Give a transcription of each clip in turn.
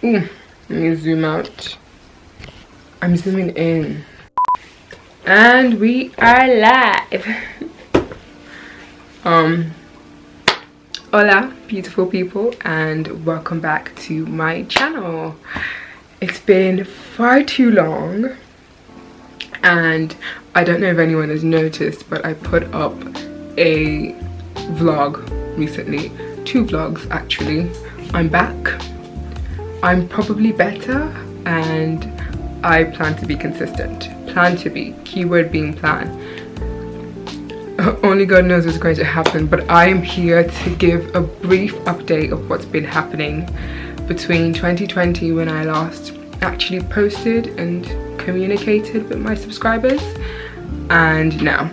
Ooh, let me zoom out. I'm zooming in. And we are live. Hola, beautiful people, and welcome back to my channel. It's been far too long, and I don't know if anyone has noticed, but I put up a vlog recently, 2 vlogs actually. I'm back. I'm probably better, and I plan to be consistent. Plan to be, keyword being plan. Only God knows what's going to happen, but I am here to give a brief update of what's been happening between 2020, when I last actually posted and communicated with my subscribers, and now.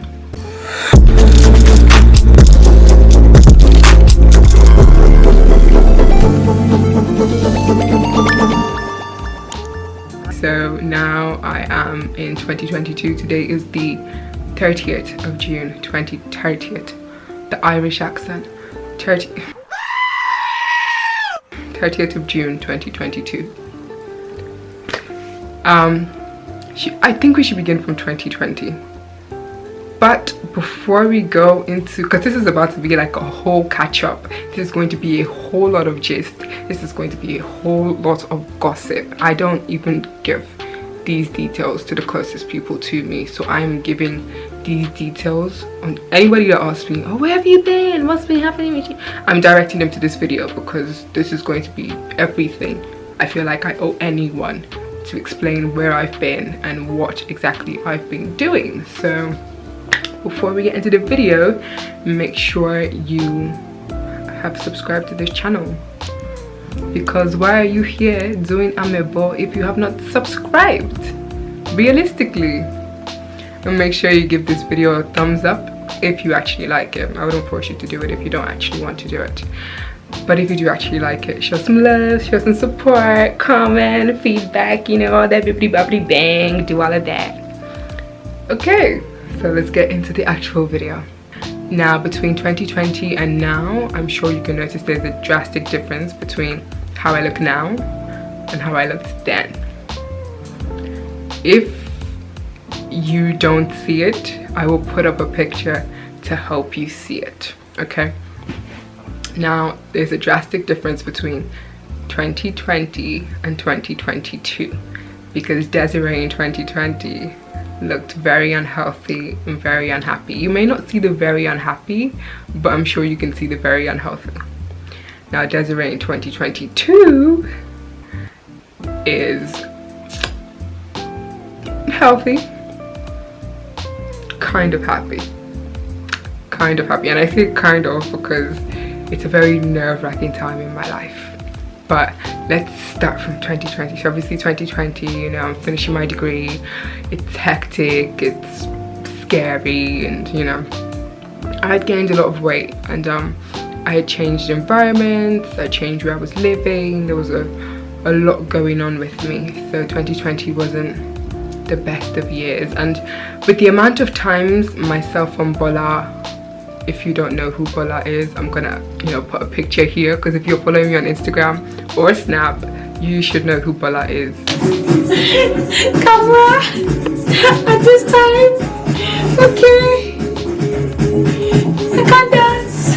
So now I am in 2022. Today is the 30th of June, 30th. The Irish accent. 30th of June, 2022. I think we should begin from 2020. But before we go into, because this is about to be like a whole catch up, this is going to be a whole lot of gist, this is going to be a whole lot of gossip. I don't even give these details to the closest people to me, so I'm giving these details on anybody that asks me, oh, where have you been, what's been happening with you? I'm directing them to this video because this is going to be everything I feel like I owe anyone to explain where I've been and what exactly I've been doing. So before we get into the video, make sure you have subscribed to this channel, because why are you here doing amebo if you have not subscribed? Realistically. And make sure you give this video a thumbs up if you actually like it. I wouldn't force you to do it if you don't actually want to do it, but if you do actually like it, show some love, show some support, comment, feedback, you know, all that bibbidi bobbidi bang, do all of that. Okay, so let's get into the actual video. Now, between 2020 and now, I'm sure you can notice there's a drastic difference between how I look now and how I looked then. If you don't see it, I will put up a picture to help you see it, okay? Now, there's a drastic difference between 2020 and 2022, because Desiree in 2020 looked very unhealthy and very unhappy. You may not see the very unhappy, but I'm sure you can see the very unhealthy. Now, Desiree in 2022 is healthy, kind of happy, and I say kind of because it's a very nerve-wracking time in my life. But let's start from 2020. So obviously 2020, you know, I'm finishing my degree. It's hectic, it's scary, and you know, I had gained a lot of weight, and I had changed environments, I changed where I was living. There was a lot going on with me. So 2020 wasn't the best of years, and with the amount of times myself and Bola, if you don't know who Bola is, I'm gonna, you know, put a picture here, because if you're following me on Instagram or Snap, you should know who Bola is. Camera at this time. Okay, I can't dance.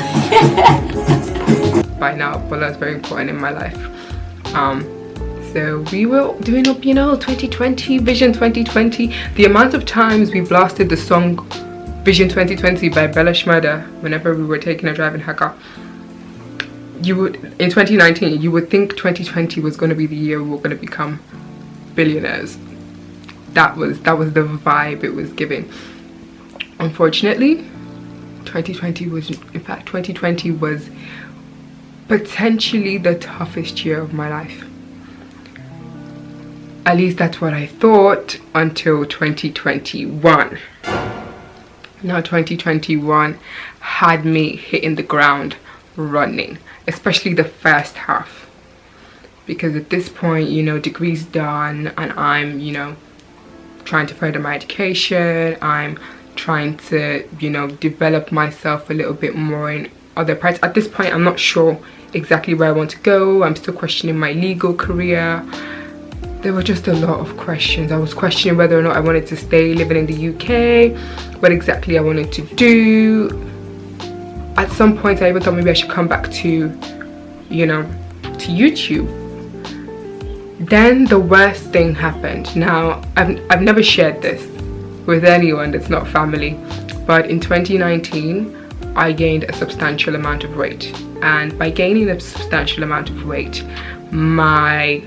By now, Bola is very important in my life. So we were doing up, you know, 2020, Vision 2020. The amount of times we blasted the song Vision 2020 by Bella Schmurder whenever we were taking a drive in her car. You would, in 2019, you would think 2020 was going to be the year we were going to become billionaires. That was the vibe it was giving. Unfortunately, 2020 was potentially the toughest year of my life. At least that's what I thought, until 2021. Now 2021 had me hitting the ground running, especially the first half, because at this point, you know, degree's done, and I'm, you know, trying to further my education. I'm trying to, you know, develop myself a little bit more in other parts. At this point, I'm not sure exactly where I want to go. I'm still questioning my legal career. There were just a lot of questions. I was questioning whether or not I wanted to stay living in the UK, what exactly I wanted to do. At some point, I even thought maybe I should come back to, you know, to YouTube. Then the worst thing happened. Now, I've never shared this with anyone that's not family, but in 2019, I gained a substantial amount of weight. And by gaining a substantial amount of weight, my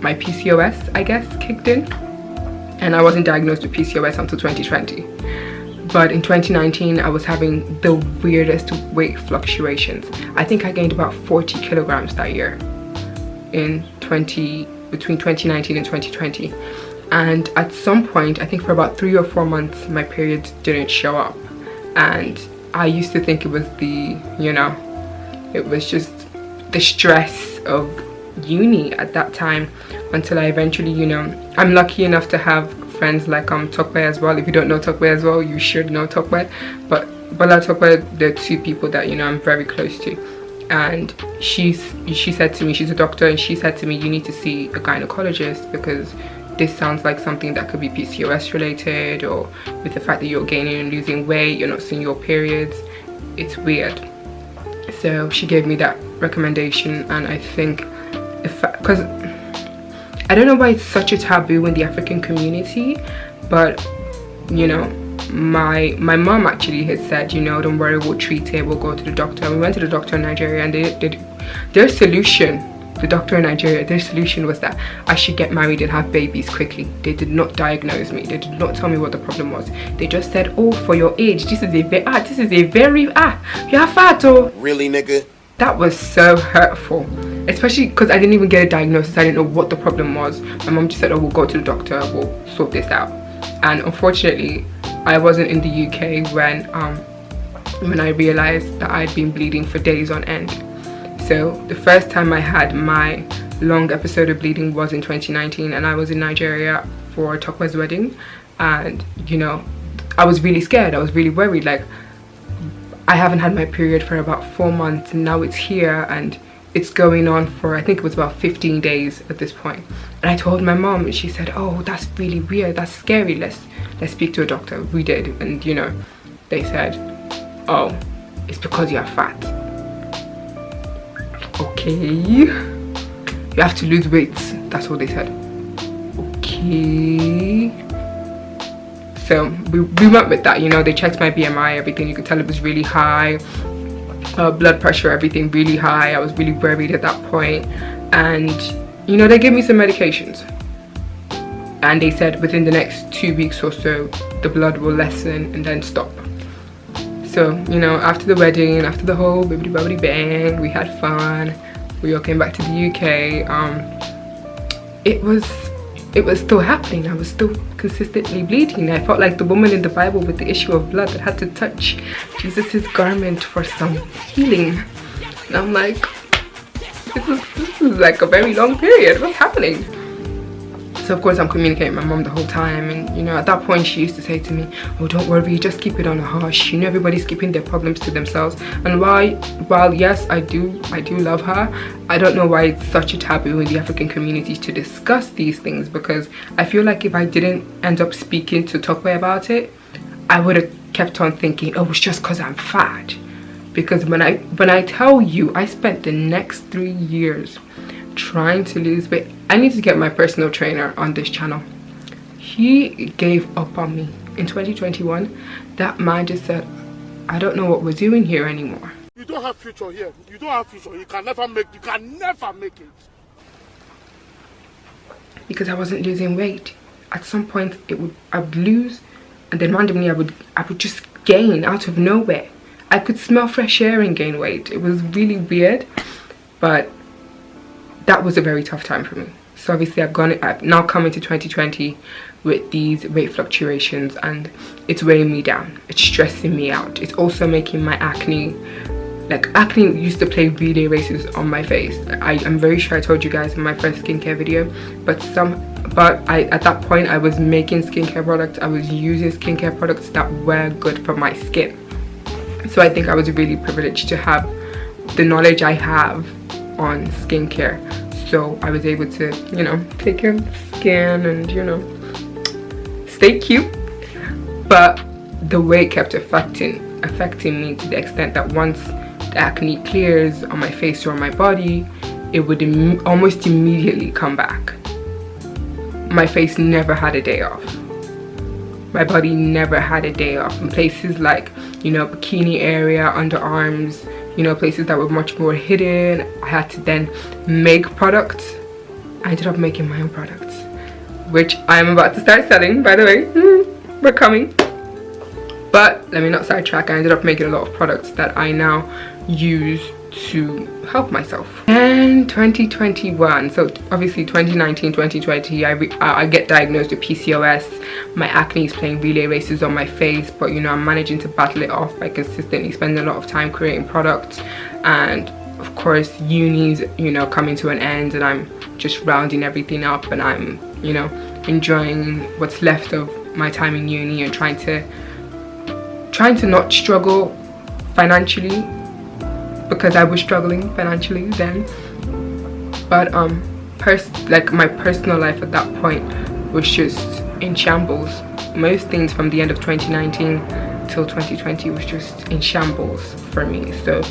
PCOS, I guess, kicked in, and I wasn't diagnosed with PCOS until 2020. But in 2019, I was having the weirdest weight fluctuations. I think I gained about 40 kilograms that year between 2019 and 2020. And at some point, I think for about 3 or 4 months, my periods didn't show up. And I used to think it was it was just the stress of uni at that time, until I eventually, I'm lucky enough to have friends like Tokwe as well. If you don't know Tokwe as well, you should know Tokwe. But Bala Tokwe, they're two people that I'm very close to, and she said to me, she's a doctor, and she said to me, you need to see a gynecologist because this sounds like something that could be PCOS related, or with the fact that you're gaining and losing weight, you're not seeing your periods, it's weird. So she gave me that recommendation, and I think because I don't know why it's such a taboo in the African community, but my mom actually had said, don't worry, we'll treat it, we'll go to the doctor. And we went to the doctor in Nigeria, and their solution was that I should get married and have babies quickly. They did not diagnose me. They did not tell me what the problem was. They just said, oh, for your age, this is a very you're fat, oh. Really, nigga? That was so hurtful, especially because I didn't even get a diagnosis. I didn't know what the problem was. My mom just said, oh, we'll go to the doctor, we'll sort this out. And unfortunately, I wasn't in the UK when I realized that I'd been bleeding for days on end. So the first time I had my long episode of bleeding was in 2019, and I was in Nigeria for Tokwe's wedding. And I was really scared. I was really worried. Like, I haven't had my period for about 4 months, and now it's here, and it's going on for, I think it was about 15 days at this point. And I told my mom, and she said, oh, that's really weird, that's scary, let's speak to a doctor. We did, and they said, oh, it's because you're fat. Okay, you have to lose weight, that's what they said. Okay, so we went with that. They checked my BMI, everything. You could tell it was really high, blood pressure, everything really high. I was really worried at that point, and they gave me some medications, and they said within the next 2 weeks or so the blood will lessen and then stop. So after the wedding, after the whole bibbidi bobbidi bang, we had fun, we all came back to the UK. It was still happening. I was still consistently bleeding. I felt like the woman in the Bible with the issue of blood that had to touch Jesus's garment for some healing. And I'm like, this is like a very long period. What's happening? So of course I'm communicating with my mom the whole time, and at that point she used to say to me, oh, don't worry, just keep it on a hush. Everybody's keeping their problems to themselves. And while yes, I do love her, I don't know why it's such a taboo in the African community to discuss these things, because I feel like if I didn't end up speaking to Tokwe about it, I would have kept on thinking, oh, it's just because I'm fat. Because when I tell you, I spent the next 3 years trying to lose weight. I need to get my personal trainer on this channel. He gave up on me in 2021. That man just said, I don't know what we're doing here anymore. You don't have future here. You don't have future. You can never make it. Because I wasn't losing weight. At some point I would lose, and then randomly I would just gain out of nowhere. I could smell fresh air and gain weight. It was really weird, but that was a very tough time for me. So obviously I've now come into 2020 with these weight fluctuations, and it's weighing me down. It's stressing me out. It's also making my acne, like acne used to play relay races on my face. I'm very sure I told you guys in my first skincare video, but at that point I was making skincare products. I was using skincare products that were good for my skin. So I think I was really privileged to have the knowledge I have on skincare. So I was able to, you know, take care of the skin and, you know, stay cute. But the way it kept affecting me to the extent that once the acne clears on my face or on my body, it would almost immediately come back. My face never had a day off. My body never had a day off. In places like, you know, bikini area, underarms, you know, places that were much more hidden, I had to then make products. I ended up making my own products, which I'm about to start selling, by the way. We're coming. But let me not sidetrack. I ended up making a lot of products that I now use to help myself. And 2021, so obviously 2019, 2020, I get diagnosed with PCOS. My acne is playing relay races on my face, but you know, I'm managing to battle it off by consistently spending a lot of time creating products. And of course, uni's, you know, coming to an end, and I'm just rounding everything up, and I'm, you know, enjoying what's left of my time in uni and trying to not struggle financially, because I was struggling financially then. But like my personal life at that point was just in shambles. Most things from the end of 2019 till 2020 was just in shambles for me. So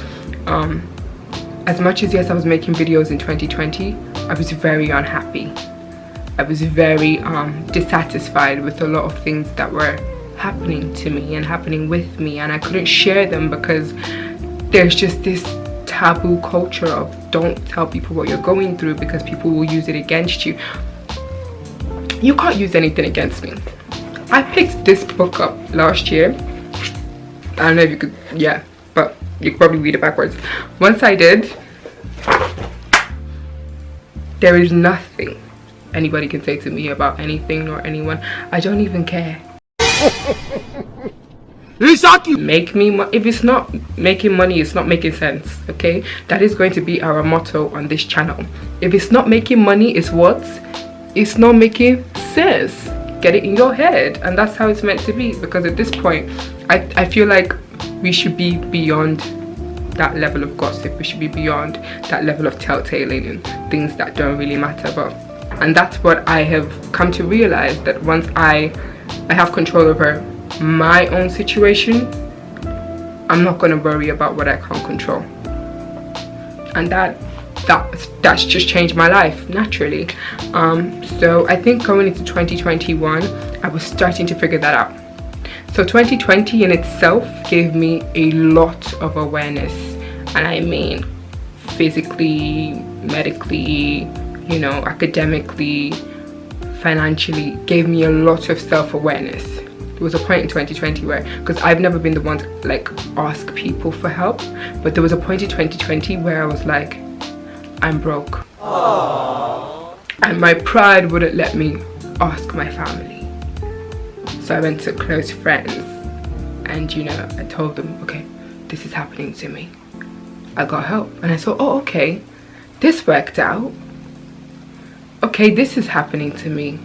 as much as, yes, I was making videos in 2020, I was very unhappy. I was very dissatisfied with a lot of things that were happening to me and happening with me, and I couldn't share them because there's just this taboo culture of don't tell people what you're going through because people will use it against you. You can't use anything against me. I picked this book up last year. I don't know if you could, yeah, but you could probably read it backwards. Once I did, there is nothing anybody can say to me about anything or anyone. I don't even care. Make me if it's not making money, it's not making sense. Okay, that is going to be our motto on this channel. If it's not making money, it's what? It's not making sense. Get it in your head, and that's how it's meant to be. Because at this point, I feel like we should be beyond that level of gossip. We should be beyond that level of telltaling and things that don't really matter. And that's what I have come to realize, that once I have control over my own situation, I'm not going to worry about what I can't control. And that's just changed my life naturally. So I think going into 2021, I was starting to figure that out. So 2020 in itself gave me a lot of awareness, and I mean physically, medically, you know, academically, financially, gave me a lot of self-awareness. There was a point in 2020 where, because I've never been the one to like ask people for help, but there was a point in 2020 where I was like, I'm broke. Aww. And my pride wouldn't let me ask my family. So I went to close friends and, you know, I told them, okay, this is happening to me. I got help. And I thought, oh, okay, this worked out. Okay, this is happening to me.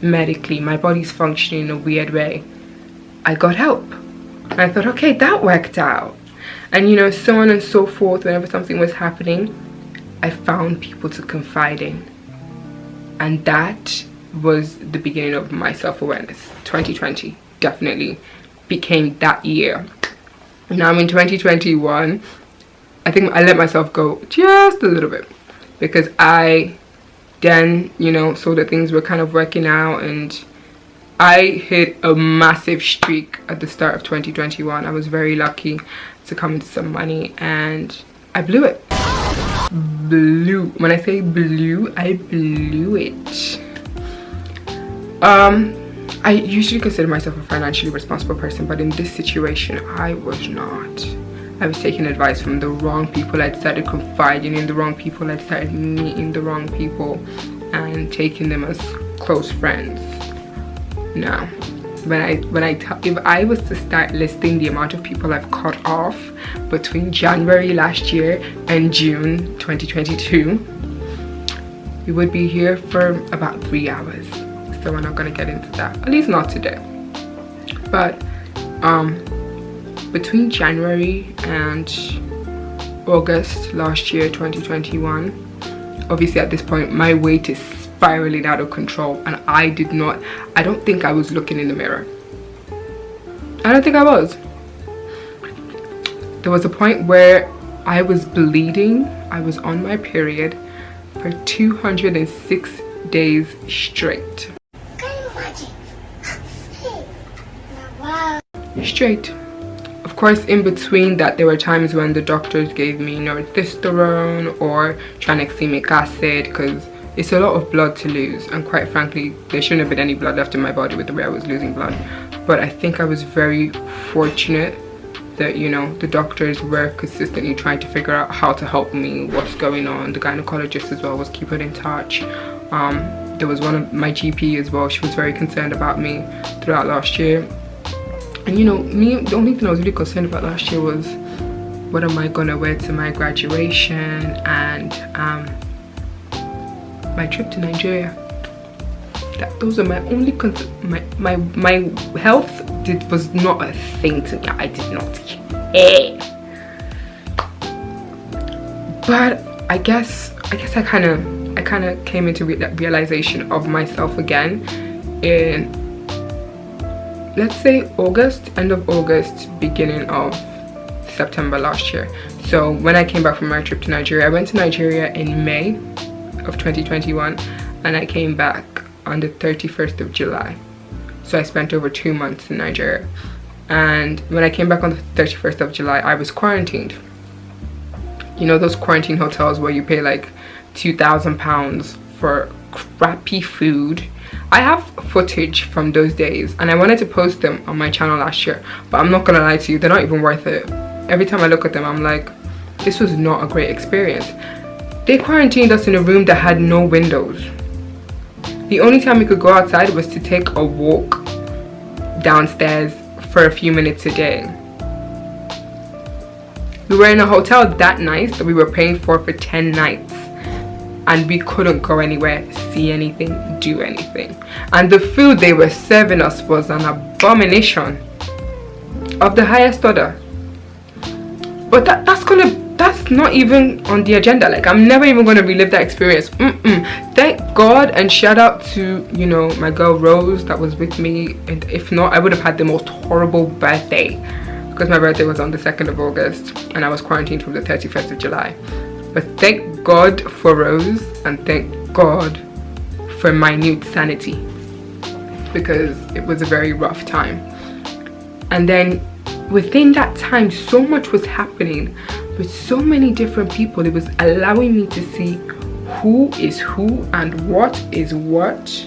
Medically, my body's functioning in a weird way. I got help. And I thought, okay, that worked out. And, you know, so on and so forth. Whenever something was happening, I found people to confide in. And that was the beginning of my self-awareness. 2020 definitely became that year. Now I'm in 2021. I think I let myself go just a little bit, because I then, you know, saw that things were kind of working out, and I hit a massive streak at the start of 2021. I was very lucky to come into some money, and I blew it. When I say blew, I blew it. I usually consider myself a financially responsible person, but in this situation I was not. I was taking advice from the wrong people. I'd started confiding in the wrong people. I'd started meeting the wrong people and taking them as close friends. Now, if I was to start listing the amount of people I've cut off between January last year and June 2022, we would be here for about 3 hours. So we're not going to get into that, at least not today. But between January and August last year, 2021, obviously at this point my weight is spiraling out of control, and I don't think I was looking in the mirror. I don't think I was. There was a point where I was bleeding. I was on my period for 206 days straight. Straight. Of course, in between that, there were times when the doctors gave me northisterone or tranexamic acid, because it's a lot of blood to lose, and quite frankly there shouldn't have been any blood left in my body with the way I was losing blood. But I think I was very fortunate that, you know, the doctors were consistently trying to figure out how to help me, what's going on. The gynecologist as well was keeping in touch. There was one of my GP as well. She was very concerned about me throughout last year. And you know, the only thing I was really concerned about last year was what am I gonna wear to my graduation and my trip to Nigeria. Those are my only my health was not a thing to me. I did not care. But I guess I kind of came into that realization of myself again in, let's say, August, end of August, beginning of September last year. So when I came back from my trip to Nigeria, I went to Nigeria in May of 2021, and I came back on the 31st of July. So I spent over 2 months in Nigeria. And when I came back on the 31st of July, I was quarantined. You know those quarantine hotels where you pay like £2,000 for crappy food? I have footage from those days, and I wanted to post them on my channel last year, but I'm not gonna lie to you, they're not even worth it. Every time I look at them, I'm like, this was not a great experience. They quarantined us in a room that had no windows. The only time we could go outside was to take a walk downstairs for a few minutes a day. We were in a hotel that nice that we were paying for 10 nights, and we couldn't go anywhere, see anything, do anything. And the food they were serving us was an abomination of the highest order. But that's not even on the agenda. Like, I'm never even going to relive that experience. Thank God, and shout out to, you know, my girl Rose that was with me. And if not, I would have had the most horrible birthday, because my birthday was on the 2nd of August and I was quarantined from the 31st of July. But thank God for Rose, and thank God for minute sanity, because it was a very rough time. And then within that time, so much was happening with so many different people. It was allowing me to see who is who and what is what.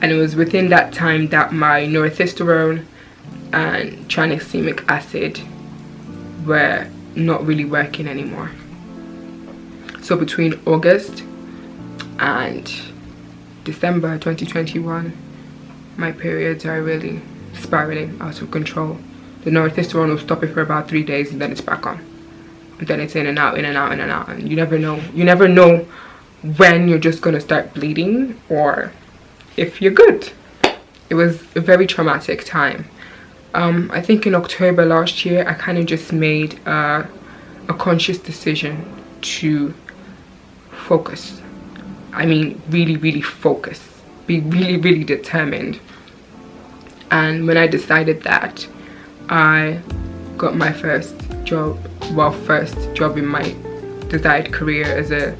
And it was within that time that my northisterone and tranexamic acid were not really working anymore. So between August and December 2021, my periods are really spiraling out of control. The northisterone will stop it for about 3 days, and then it's back on, and then it's in and out, in and out, in and out, and you never know when you're just gonna start bleeding or if you're good. It was a very traumatic time. I think in October last year, I kind of just made a conscious decision to focus. I mean, really focus, be really determined. And when I decided that, I got my first job in my desired career as a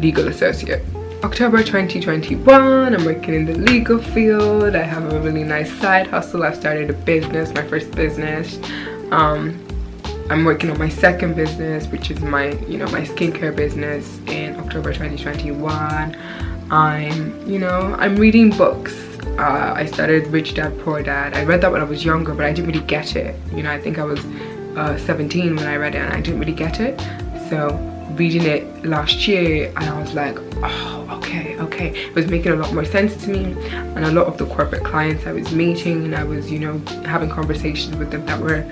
legal associate. October 2021, I'm working in the legal field. I have a really nice side hustle. I've started a business, my first business. I'm working on my second business, which is my skincare business, in October 2021. I'm reading books. I started Rich Dad Poor Dad. I read that when I was younger, but I didn't really get it. I think I was 17 when I read it, and I didn't really get it. So reading it last year, and I was like, oh, okay. It was making a lot more sense to me. And a lot of the corporate clients I was meeting, and I was, having conversations with them that were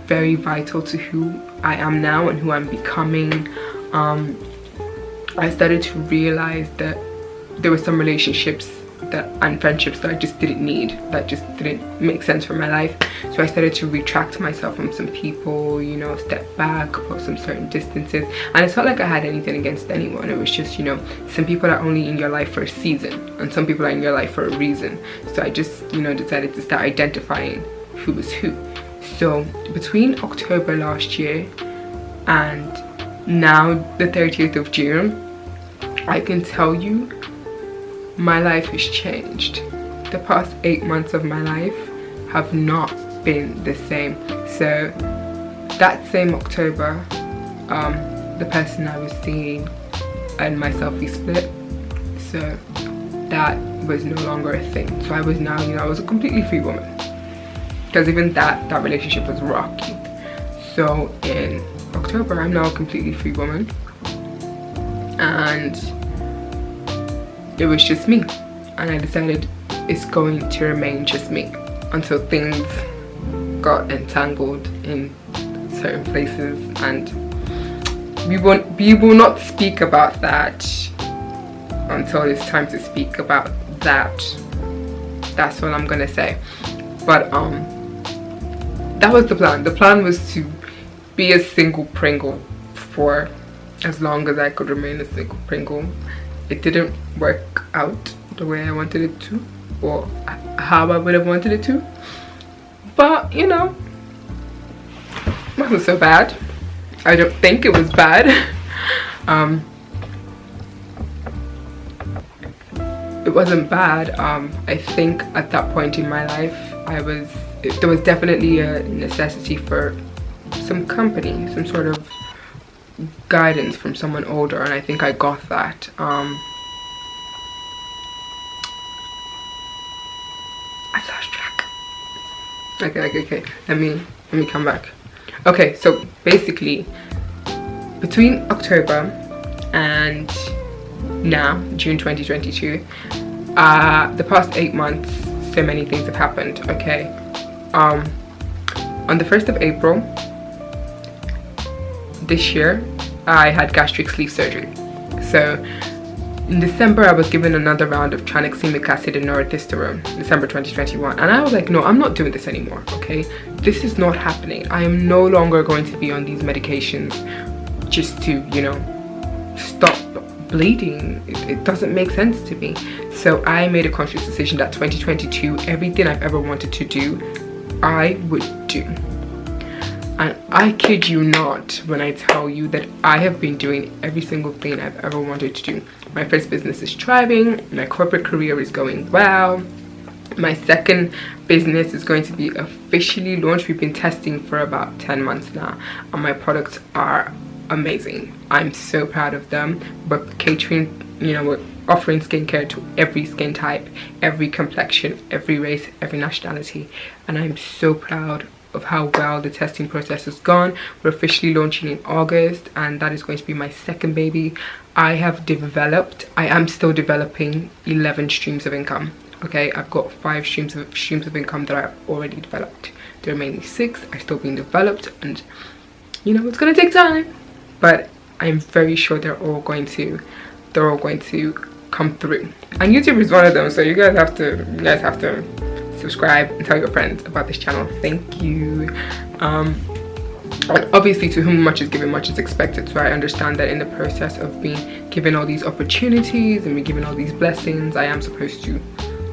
very vital to who I am now and who I'm becoming. I started to realize that there were some relationships and friendships that I just didn't need, that just didn't make sense for my life. So I started to retract myself from some people, you know, step back, put some certain distances. And it's not like I had anything against anyone. It was just, you know, some people are only in your life for a season and some people are in your life for a reason. So I just, you know, decided to start identifying who was who. So between October last year and now the 30th of June, I can tell you my life has changed. The past 8 months of my life have not been the same. So that same October, the person I was seeing and myself, we split. So that was no longer a thing. So I was now, you know, I was a completely free woman, because even that relationship was rocky. So in October, I'm now a completely free woman, and it was just me. And I decided it's going to remain just me until things got entangled in certain places, and we will not speak about that until it's time to speak about that. That's what I'm gonna say. But that was the plan. The plan was to be a single Pringle for as long as I could remain a single Pringle. It didn't work out the way I wanted it to, or how I would have wanted it to, but you know, it wasn't so bad. I don't think it was bad. It wasn't bad. I think at that point in my life, there was definitely a necessity for some company, some sort of guidance from someone older, and I think I got that. I've lost track. Okay. Let me come back. Okay, so basically between October and now June 2022, the past 8 months, so many things have happened. Okay, on the 1st of April this year, I had gastric sleeve surgery. So in December, I was given another round of tranexamic acid and norethistérone, December 2021, and I was like, no, I'm not doing this anymore. Okay, this is not happening. I am no longer going to be on these medications just to, you know, stop bleeding. It doesn't make sense to me. So I made a conscious decision that 2022, everything I've ever wanted to do, I would do. And I kid you not when I tell you that I have been doing every single thing I've ever wanted to do. My first business is thriving, my corporate career is going well, my second business is going to be officially launched. We've been testing for about 10 months now, and my products are amazing. I'm so proud of them. We're catering, you know, we're offering skincare to every skin type, every complexion, every race, every nationality, and I'm so proud of how well the testing process has gone. We're officially launching in August, and that is going to be my second baby. I am still developing 11 streams of income. Okay, I've got 5 streams of income that I've already developed. The remaining 6 are still being developed, and you know, it's gonna take time, but I'm very sure they're all going to come through. And YouTube is one of them, so you guys have to subscribe and tell your friends about this channel. Thank you. And obviously, to whom much is given, much is expected. So I understand that in the process of being given all these opportunities and being given all these blessings, I am supposed to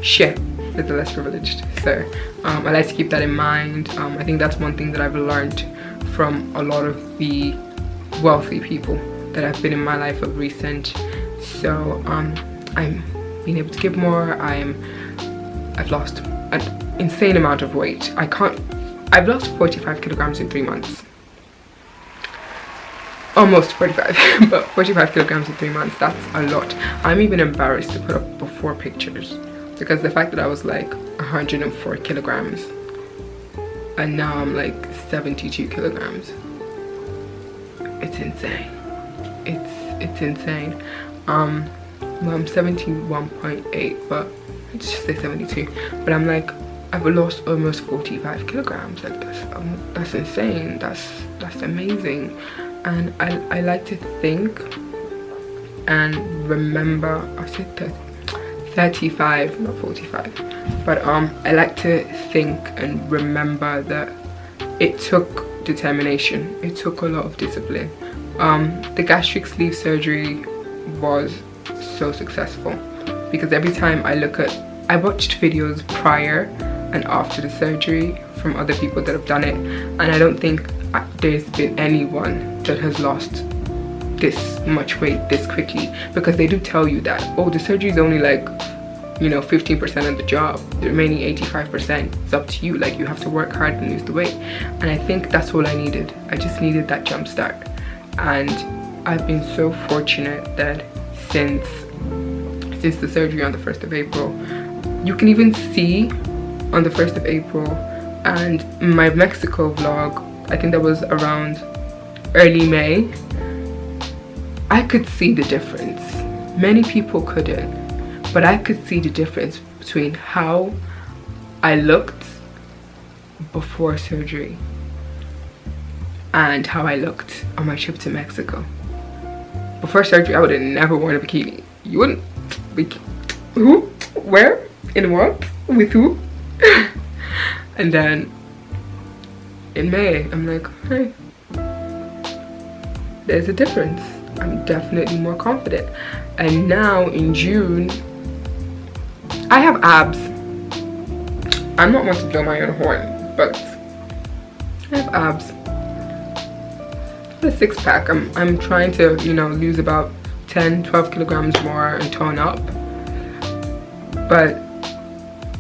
share with the less privileged. So I like to keep that in mind. I think that's one thing that I've learned from a lot of the wealthy people that have been in my life of recent. So I'm being able to give more. I've lost an insane amount of weight. I've lost 45 kilograms in 3 months. Almost 45, but 45 kilograms in 3 months, that's a lot. I'm even embarrassed to put up before pictures, because the fact that I was like 104 kilograms and now I'm like 72 kilograms. It's insane. It's insane. Well, I'm 71.8, but let's just say 72. But I'm like, I've lost almost 45 kilograms. Like that's insane. That's amazing. And I like to think and remember, I said 35, not 45. But I like to think and remember that it took determination, it took a lot of discipline. The gastric sleeve surgery was so successful because every time I watched videos prior and after the surgery from other people that have done it, and I don't think there's been anyone that has lost this much weight this quickly, because they do tell you that, oh, the surgery is only like, you know, 15% of the job, the remaining 85% is up to you. Like, you have to work hard and lose the weight. And I think that's all I needed. I just needed that jump start. And I've been so fortunate that since the surgery on the 1st of April, you can even see on the 1st of April and my Mexico vlog, I think that was around early May, I could see the difference. Many people couldn't, but I could see the difference between how I looked before surgery and how I looked on my trip to Mexico. Before surgery, I would have never worn a bikini. You wouldn't? Who? Where? In what? With who? And then in May, I'm like, hey, there's a difference. I'm definitely more confident. And now in June, I have abs. I'm not one to blow my own horn, but I have abs. A 6-pack. I'm trying to, you know, lose about 10-12 kilograms more and tone up. But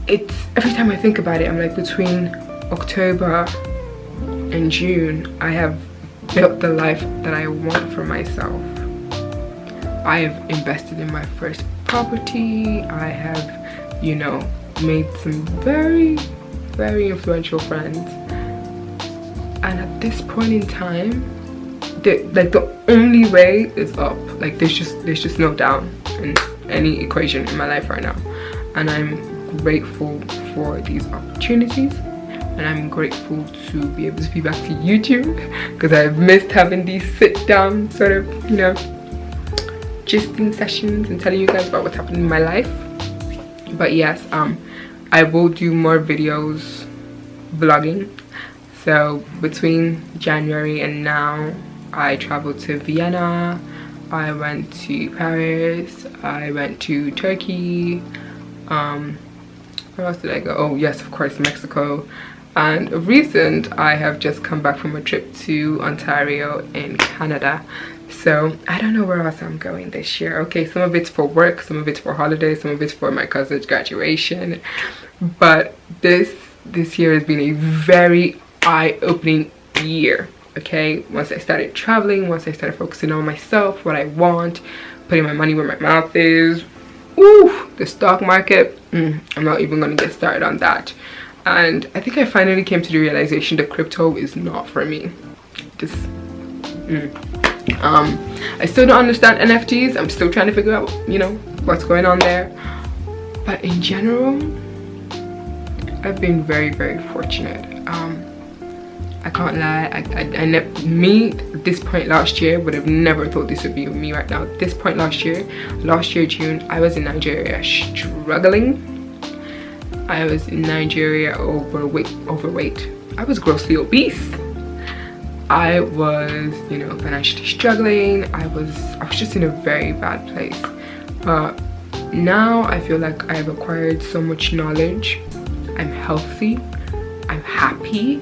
it's, every time I think about it, I'm like, between October and June, I have built the life that I want for myself. I have invested in my first property. I have, you know, made some very, very influential friends. And at this point in time, the only way is up. Like, there's just no down in any equation in my life right now. And I'm grateful for these opportunities. And I'm grateful to be able to be back to YouTube, because I've missed having these sit down sort of, you know, gisting sessions and telling you guys about what's happening in my life. But yes, I will do more videos vlogging. So between January and now, I traveled to Vienna, I went to Paris, I went to Turkey, where else did I go? Oh yes, of course, Mexico. And recent, I have just come back from a trip to Ontario in Canada. So I don't know where else I'm going this year. Okay, some of it's for work, some of it's for holidays, some of it's for my cousin's graduation. But this year has been a very eye-opening year. Okay, once I started traveling, once I started focusing on myself, what I want, putting my money where my mouth is. Ooh, the stock market, I'm not even gonna get started on that. And I think I finally came to the realization that crypto is not for me. Just I still don't understand NFTs. I'm still trying to figure out, you know, what's going on there. But in general, I've been very, very fortunate. I can't lie, me at this point last year would have never thought this would be me right now. At this point last year June, I was in Nigeria struggling. I was in Nigeria overweight. I was grossly obese. I was, you know, financially struggling. I was just in a very bad place. But now I feel like I've acquired so much knowledge. I'm healthy. I'm happy.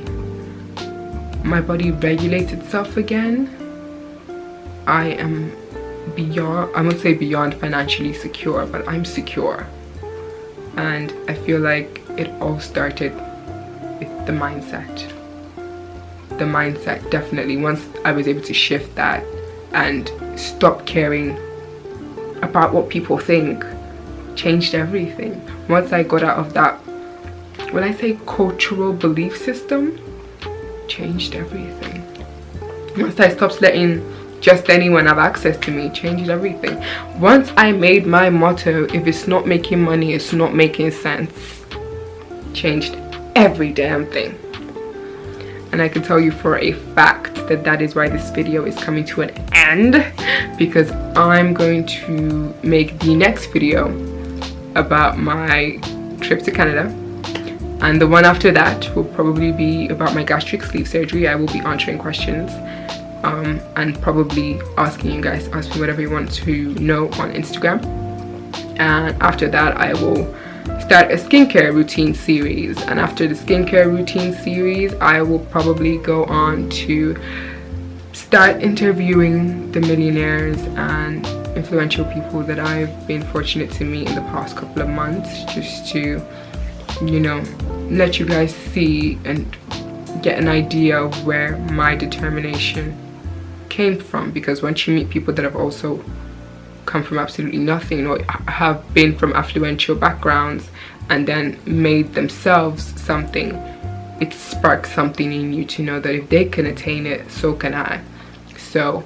My body regulates itself again. I am beyond, I won't say beyond financially secure, but I'm secure. And I feel like it all started with the mindset. The mindset, definitely. Once I was able to shift that and stop caring about what people think, changed everything. Once I got out of that, when I say cultural belief system, changed everything. Once I stopped letting just anyone have access to me, changed everything. Once I made my motto, if it's not making money, it's not making sense, changed every damn thing. And I can tell you for a fact that that is why this video is coming to an end, because I'm going to make the next video about my trip to Canada, and the one after that will probably be about my gastric sleeve surgery. I will be answering questions and probably asking you guys, ask me whatever you want to know on Instagram. And after that I will start a skincare routine series, and after the skincare routine series I will probably go on to start interviewing the millionaires and influential people that I've been fortunate to meet in the past couple of months, just to, you know, let you guys see and get an idea of where my determination came from. Because once you meet people that have also come from absolutely nothing, or have been from affluential backgrounds and then made themselves something, it sparks something in you to know that if they can attain it, so can I. So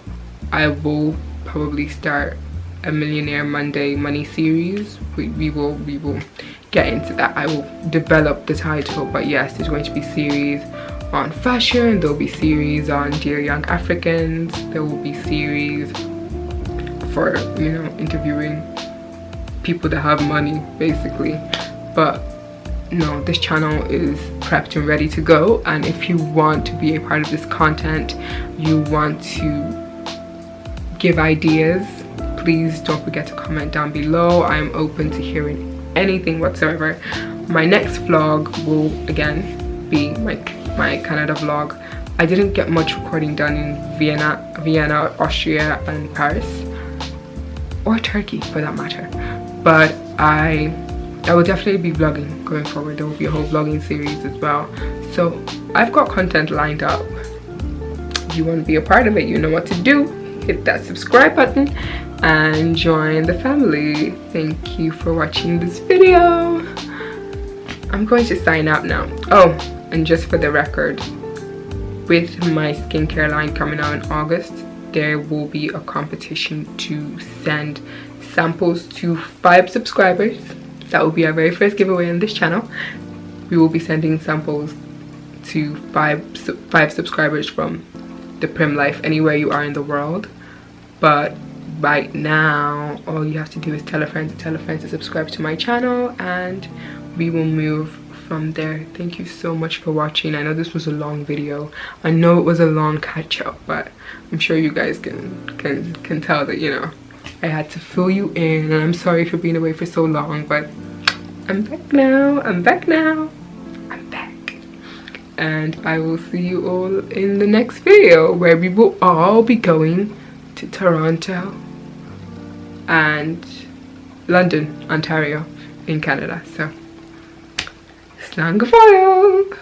I will probably start a Millionaire Monday money series. We will get into that. I will develop the title, but yes, there's going to be series on fashion, there'll be series on Dear Young Africans, there will be series for, you know, interviewing people that have money basically. But no, this channel is prepped and ready to go, and if you want to be a part of this content, you want to give ideas, please don't forget to comment down below. I am open to hearing anything whatsoever. My next vlog will again be my Canada vlog. I didn't get much recording done in Vienna, Austria and Paris, or Turkey for that matter, but I will definitely be vlogging going forward. There will be a whole vlogging series as well, so I've got content lined up. If you want to be a part of it, you know what to do. Hit that subscribe button and join the family. Thank you for watching this video. I'm going to sign out now. Oh, and just for the record, with my skincare line coming out in August, there will be a competition to send samples to 5 subscribers. That will be our very first giveaway on this channel. We will be sending samples to 5 subscribers from the Prim Life anywhere you are in the world. But right now all you have to do is tell a friend to subscribe to my channel, and we will move from there. Thank you so much for watching. I know this was a long video, I know it was a long catch-up, but I'm sure you guys can tell that, you know, I had to fill you in, and I'm sorry for being away for so long, but I'm back now. I'm back, and I will see you all in the next video, where we will all be going to Toronto and London, Ontario in Canada. So, slang gevolg!